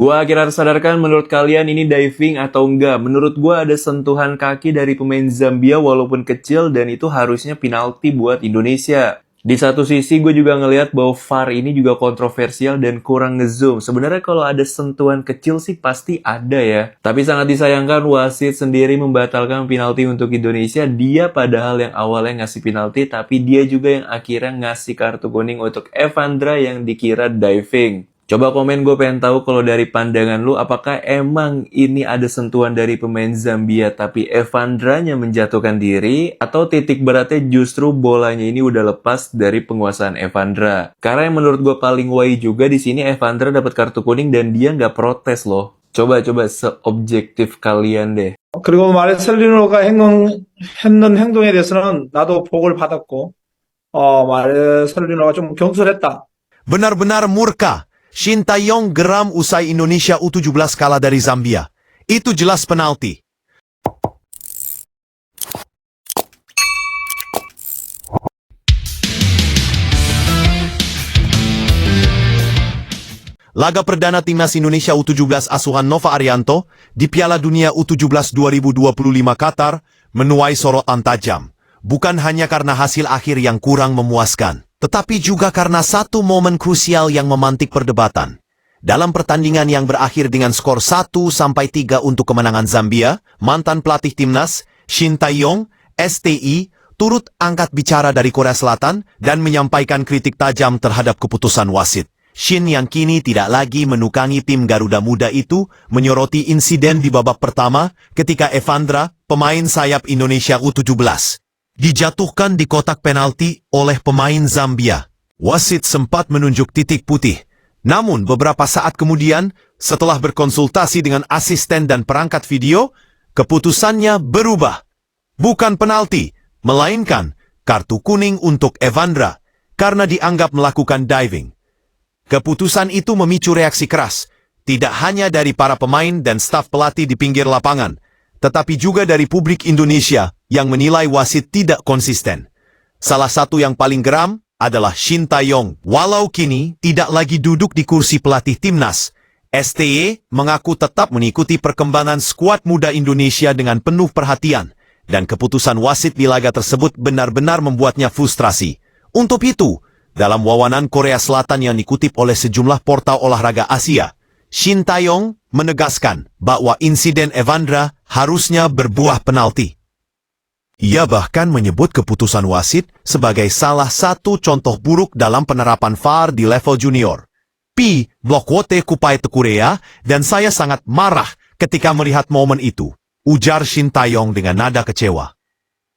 Gua akhirnya sadarkan menurut kalian ini diving atau enggak. Menurut gua ada sentuhan kaki dari pemain Zambia walaupun kecil dan itu harusnya penalti buat Indonesia. Di satu sisi gue juga ngelihat bahwa VAR ini juga kontroversial dan kurang ngezoom. Sebenarnya kalau ada sentuhan kecil sih pasti ada ya. Tapi sangat disayangkan wasit sendiri membatalkan penalti untuk Indonesia. Dia padahal yang awalnya ngasih penalti tapi dia juga yang akhirnya ngasih kartu kuning untuk Evandra yang dikira diving. Coba komen, gue pengen tahu kalau dari pandangan lu apakah emang ini ada sentuhan dari pemain Zambia tapi Evandranya menjatuhkan diri atau titik beratnya justru bolanya ini udah lepas dari penguasaan Evandra. Karena yang menurut gue paling why juga di sini Evandra dapat kartu kuning dan dia nggak protes loh. Coba seobjektif kalian deh. 그리고 마르셀리노가 했는 행동에 대해서는 나도 보고를 받았고, 마르셀리노가 좀 경솔했다. Benar-benar murka. Shin Tae-yong geram usai Indonesia U17 kalah dari Zambia. Itu jelas penalti. Laga perdana Timnas Indonesia U17 asuhan Nova Arianto di Piala Dunia U17 2025 Qatar menuai sorotan tajam. Bukan hanya karena hasil akhir yang kurang memuaskan, tetapi juga karena satu momen krusial yang memantik perdebatan. Dalam pertandingan yang berakhir dengan skor 1-3 untuk kemenangan Zambia, mantan pelatih Timnas, Shin Tae-yong, STI, turut angkat bicara dari Korea Selatan dan menyampaikan kritik tajam terhadap keputusan wasit. Shin yang kini tidak lagi menukangi tim Garuda Muda itu menyoroti insiden di babak pertama ketika Evandra, pemain sayap Indonesia U17, dijatuhkan di kotak penalti oleh pemain Zambia. Wasit sempat menunjuk titik putih. Namun beberapa saat kemudian, setelah berkonsultasi dengan asisten dan perangkat video, keputusannya berubah. Bukan penalti, melainkan kartu kuning untuk Evandra karena dianggap melakukan diving. Keputusan itu memicu reaksi keras, tidak hanya dari para pemain dan staf pelatih di pinggir lapangan, tetapi juga dari publik Indonesia yang menilai wasit tidak konsisten. Salah satu yang paling geram adalah Shin Tae-yong. Walau kini tidak lagi duduk di kursi pelatih Timnas, STY mengaku tetap mengikuti perkembangan skuad muda Indonesia dengan penuh perhatian, dan keputusan wasit di laga tersebut benar-benar membuatnya frustrasi. Untuk itu, dalam wawanan Korea Selatan yang dikutip oleh sejumlah portal olahraga Asia, Shin Tae-yong menegaskan bahwa insiden Evandra harusnya berbuah penalti. Ia bahkan menyebut keputusan wasit sebagai salah satu contoh buruk dalam penerapan VAR di level junior. Blok wote kupai Korea dan saya sangat marah ketika melihat momen itu, ujar Shin Tae-yong dengan nada kecewa.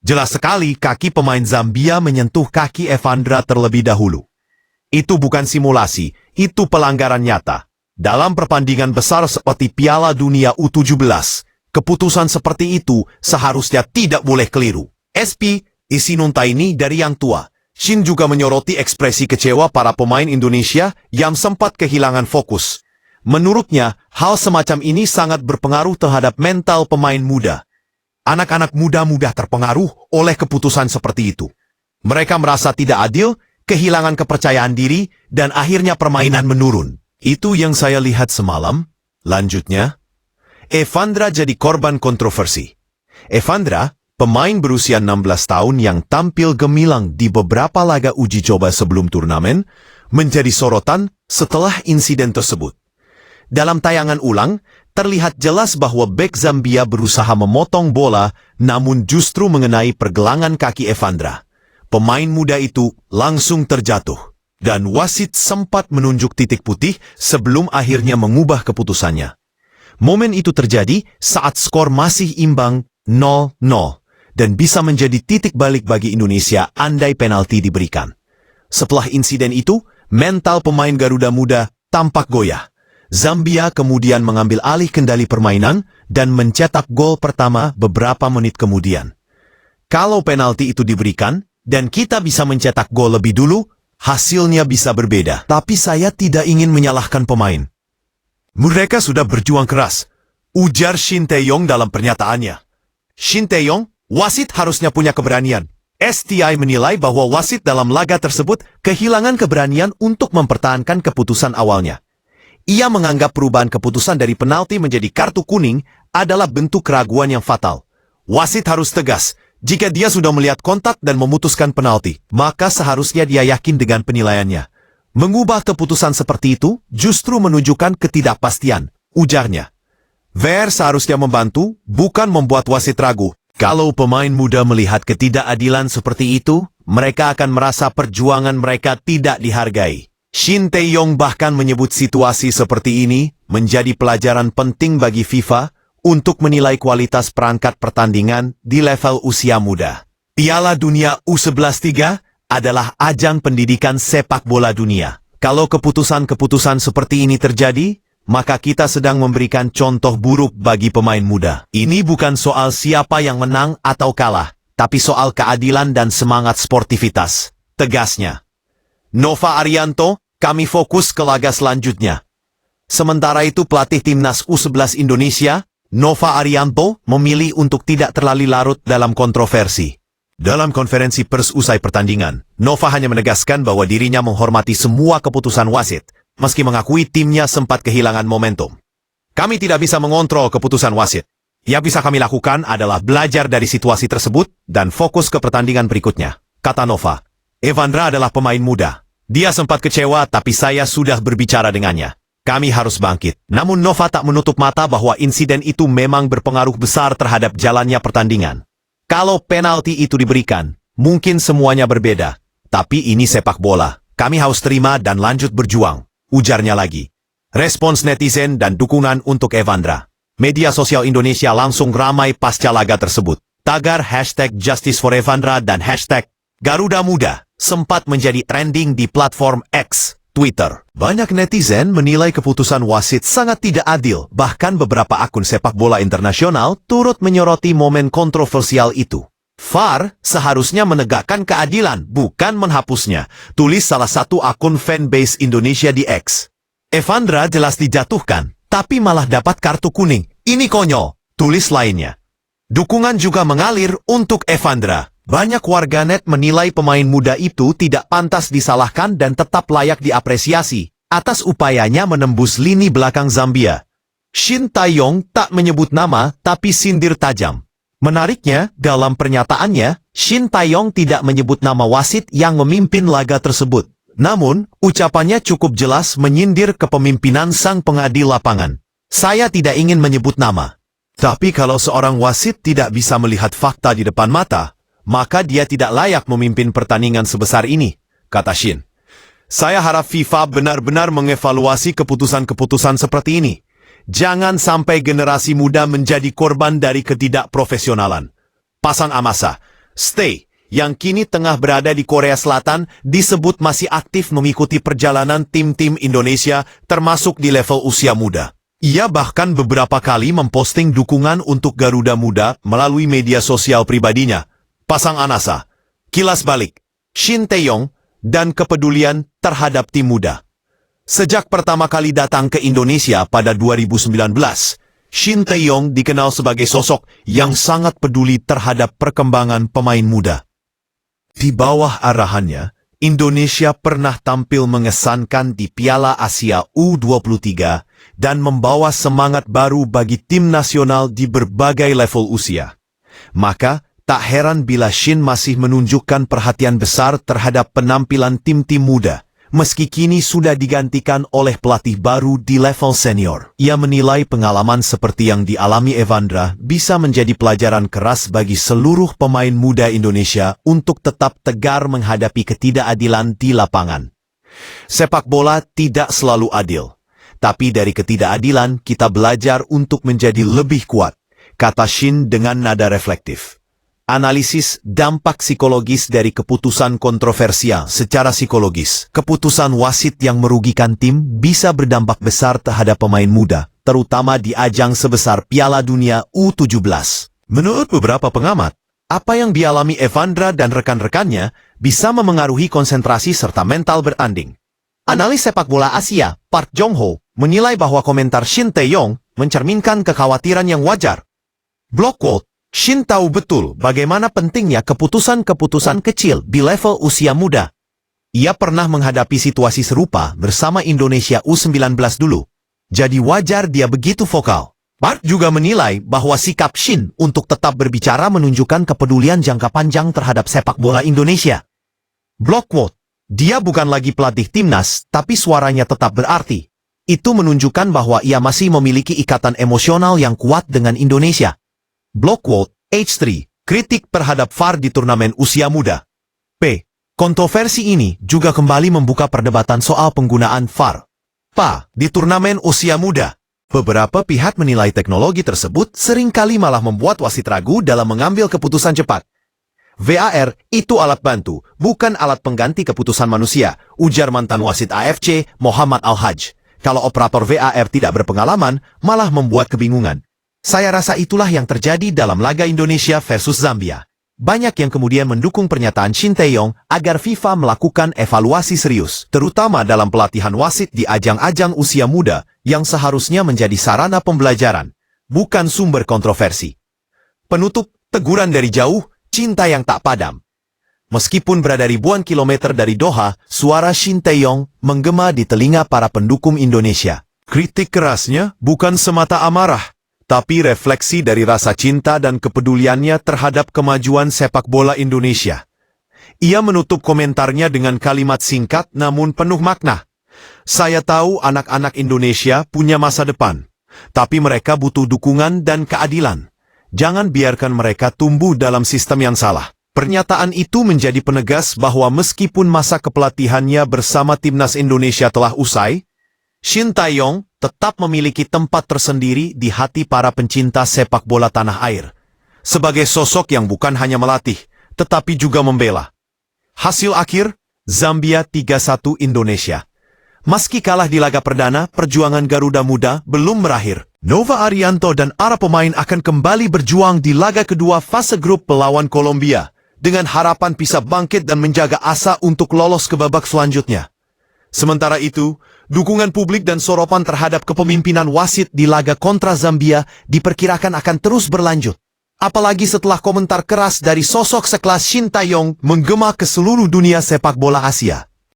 Jelas sekali kaki pemain Zambia menyentuh kaki Evandra terlebih dahulu. Itu bukan simulasi, itu pelanggaran nyata. Dalam pertandingan besar seperti Piala Dunia U17, keputusan seperti itu seharusnya tidak boleh keliru. Isinuntaini dari yang tua. Shin juga menyoroti ekspresi kecewa para pemain Indonesia yang sempat kehilangan fokus. Menurutnya, hal semacam ini sangat berpengaruh terhadap mental pemain muda. Anak-anak muda mudah terpengaruh oleh keputusan seperti itu. Mereka merasa tidak adil, kehilangan kepercayaan diri, dan akhirnya permainan menurun. Itu yang saya lihat semalam. Lanjutnya, Evandra jadi korban kontroversi. Evandra, pemain berusia 16 tahun yang tampil gemilang di beberapa laga uji coba sebelum turnamen, menjadi sorotan setelah insiden tersebut. Dalam tayangan ulang, terlihat jelas bahwa bek Zambia berusaha memotong bola, namun justru mengenai pergelangan kaki Evandra. Pemain muda itu langsung terjatuh, dan wasit sempat menunjuk titik putih sebelum akhirnya mengubah keputusannya. Momen itu terjadi saat skor masih imbang 0-0, dan bisa menjadi titik balik bagi Indonesia andai penalti diberikan. Setelah insiden itu, mental pemain Garuda Muda tampak goyah. Zambia kemudian mengambil alih kendali permainan dan mencetak gol pertama beberapa menit kemudian. Kalau penalti itu diberikan dan kita bisa mencetak gol lebih dulu, hasilnya bisa berbeda. Tapi saya tidak ingin menyalahkan pemain. Mereka sudah berjuang keras, ujar Shin Tae-yong dalam pernyataannya. Shin Tae-yong, wasit harusnya punya keberanian. STI menilai bahwa wasit dalam laga tersebut kehilangan keberanian untuk mempertahankan keputusan awalnya. Ia menganggap perubahan keputusan dari penalti menjadi kartu kuning adalah bentuk keraguan yang fatal. Wasit harus tegas. Jika dia sudah melihat kontak dan memutuskan penalti, maka seharusnya dia yakin dengan penilaiannya. Mengubah keputusan seperti itu justru menunjukkan ketidakpastian, ujarnya. VAR seharusnya membantu, bukan membuat wasit ragu. Kalau pemain muda melihat ketidakadilan seperti itu, mereka akan merasa perjuangan mereka tidak dihargai. Shin Tae-yong bahkan menyebut situasi seperti ini menjadi pelajaran penting bagi FIFA untuk menilai kualitas perangkat pertandingan di level usia muda. Piala Dunia U11 adalah ajang pendidikan sepak bola dunia. Kalau keputusan-keputusan seperti ini terjadi, maka kita sedang memberikan contoh buruk bagi pemain muda. Ini bukan soal siapa yang menang atau kalah, tapi soal keadilan dan semangat sportivitas, tegasnya. Nova Arianto, kami fokus ke laga selanjutnya. Sementara itu pelatih timnas U11 Indonesia, Nova Arianto, memilih untuk tidak terlalu larut dalam kontroversi. Dalam konferensi pers usai pertandingan, Nova hanya menegaskan bahwa dirinya menghormati semua keputusan wasit, meski mengakui timnya sempat kehilangan momentum. Kami tidak bisa mengontrol keputusan wasit. Yang bisa kami lakukan adalah belajar dari situasi tersebut dan fokus ke pertandingan berikutnya, kata Nova. Evandra adalah pemain muda. Dia sempat kecewa tapi saya sudah berbicara dengannya. Kami harus bangkit. Namun Nova tak menutup mata bahwa insiden itu memang berpengaruh besar terhadap jalannya pertandingan. Kalau penalti itu diberikan, mungkin semuanya berbeda. Tapi ini sepak bola. Kami harus terima dan lanjut berjuang, ujarnya lagi. Respons netizen dan dukungan untuk Evandra. Media sosial Indonesia langsung ramai pasca laga tersebut. Tagar #JusticeForEvandra dan #Garuda Muda sempat menjadi trending di platform X, Twitter. Banyak netizen menilai keputusan wasit sangat tidak adil, bahkan beberapa akun sepak bola internasional turut menyoroti momen kontroversial itu. VAR seharusnya menegakkan keadilan, bukan menghapusnya, tulis salah satu akun fanbase Indonesia di X. Evandra jelas dijatuhkan, tapi malah dapat kartu kuning. Ini konyol, tulis lainnya. Dukungan juga mengalir untuk Evandra. Banyak warganet menilai pemain muda itu tidak pantas disalahkan dan tetap layak diapresiasi atas upayanya menembus lini belakang Zambia. Shin Tae-yong tak menyebut nama tapi sindir tajam. Menariknya, dalam pernyataannya, Shin Tae-yong tidak menyebut nama wasit yang memimpin laga tersebut. Namun, ucapannya cukup jelas menyindir kepemimpinan sang pengadil lapangan. Saya tidak ingin menyebut nama. Tapi kalau seorang wasit tidak bisa melihat fakta di depan mata, maka dia tidak layak memimpin pertandingan sebesar ini, kata Shin. Saya harap FIFA benar-benar mengevaluasi keputusan-keputusan seperti ini. Jangan sampai generasi muda menjadi korban dari ketidakprofesionalan. Pasang Amasa, Stay, yang kini tengah berada di Korea Selatan, disebut masih aktif mengikuti perjalanan tim-tim Indonesia termasuk di level usia muda. Ia bahkan beberapa kali memposting dukungan untuk Garuda Muda melalui media sosial pribadinya. Pasang Anasa, kilas balik, Shin Tae-yong, dan kepedulian terhadap tim muda. Sejak pertama kali datang ke Indonesia pada 2019, Shin Tae-yong dikenal sebagai sosok yang sangat peduli terhadap perkembangan pemain muda. Di bawah arahannya, Indonesia pernah tampil mengesankan di Piala Asia U23 dan membawa semangat baru bagi tim nasional di berbagai level usia. Maka, tak heran bila Shin masih menunjukkan perhatian besar terhadap penampilan tim-tim muda, meski kini sudah digantikan oleh pelatih baru di level senior. Ia menilai pengalaman seperti yang dialami Evandra bisa menjadi pelajaran keras bagi seluruh pemain muda Indonesia untuk tetap tegar menghadapi ketidakadilan di lapangan. Sepak bola tidak selalu adil, tapi dari ketidakadilan kita belajar untuk menjadi lebih kuat, kata Shin dengan nada reflektif. Analisis dampak psikologis dari keputusan kontroversial. Secara psikologis, keputusan wasit yang merugikan tim bisa berdampak besar terhadap pemain muda, terutama di ajang sebesar Piala Dunia U17. Menurut beberapa pengamat, apa yang dialami Evandra dan rekan-rekannya bisa memengaruhi konsentrasi serta mental bertanding. Analis sepak bola Asia, Park Jong-ho, menilai bahwa komentar Shin Tae-yong mencerminkan kekhawatiran yang wajar. Block quote, Shin tahu betul bagaimana pentingnya keputusan-keputusan kecil di level usia muda. Ia pernah menghadapi situasi serupa bersama Indonesia U19 dulu, Jadi wajar dia begitu vokal. Park juga menilai bahwa sikap Shin untuk tetap berbicara menunjukkan kepedulian jangka panjang terhadap sepak bola Indonesia. Block quote, dia bukan lagi pelatih timnas, tapi suaranya tetap berarti. Itu menunjukkan bahwa ia masih memiliki ikatan emosional yang kuat dengan Indonesia. Block quote, H3, kritik terhadap VAR di turnamen usia muda. P. Kontroversi ini juga kembali membuka perdebatan soal penggunaan VAR. Di turnamen usia muda, beberapa pihak menilai teknologi tersebut seringkali malah membuat wasit ragu dalam mengambil keputusan cepat. VAR itu alat bantu, bukan alat pengganti keputusan manusia, ujar mantan wasit AFC, Muhammad Al-Hajj. Kalau operator VAR tidak berpengalaman, malah membuat kebingungan. Saya rasa itulah yang terjadi dalam laga Indonesia versus Zambia. Banyak yang kemudian mendukung pernyataan Shin Tae-yong agar FIFA melakukan evaluasi serius, terutama dalam pelatihan wasit di ajang-ajang usia muda yang seharusnya menjadi sarana pembelajaran, bukan sumber kontroversi. Penutup, teguran dari jauh, cinta yang tak padam. Meskipun berada ribuan kilometer dari Doha, suara Shin Tae-yong menggema di telinga para pendukung Indonesia. Kritik kerasnya bukan semata amarah, tapi refleksi dari rasa cinta dan kepeduliannya terhadap kemajuan sepak bola Indonesia. Ia menutup komentarnya dengan kalimat singkat namun penuh makna. Saya tahu anak-anak Indonesia punya masa depan, tapi mereka butuh dukungan dan keadilan. Jangan biarkan mereka tumbuh dalam sistem yang salah. Pernyataan itu menjadi penegas bahwa meskipun masa kepelatihannya bersama timnas Indonesia telah usai, Shin Tae-yong tetap memiliki tempat tersendiri di hati para pencinta sepak bola tanah air. Sebagai sosok yang bukan hanya melatih, tetapi juga membela. Hasil akhir, Zambia 3-1 Indonesia. Meski kalah di laga perdana, perjuangan Garuda Muda belum berakhir. Nova Arianto dan para pemain akan kembali berjuang di laga kedua fase grup melawan Kolombia, dengan harapan bisa bangkit dan menjaga asa untuk lolos ke babak selanjutnya. Sementara itu, dukungan publik dan sorotan terhadap kepemimpinan wasit di laga kontra Zambia diperkirakan akan terus berlanjut. Apalagi setelah komentar keras dari sosok sekelas Shin Tae-yong menggema ke seluruh dunia sepak bola Asia.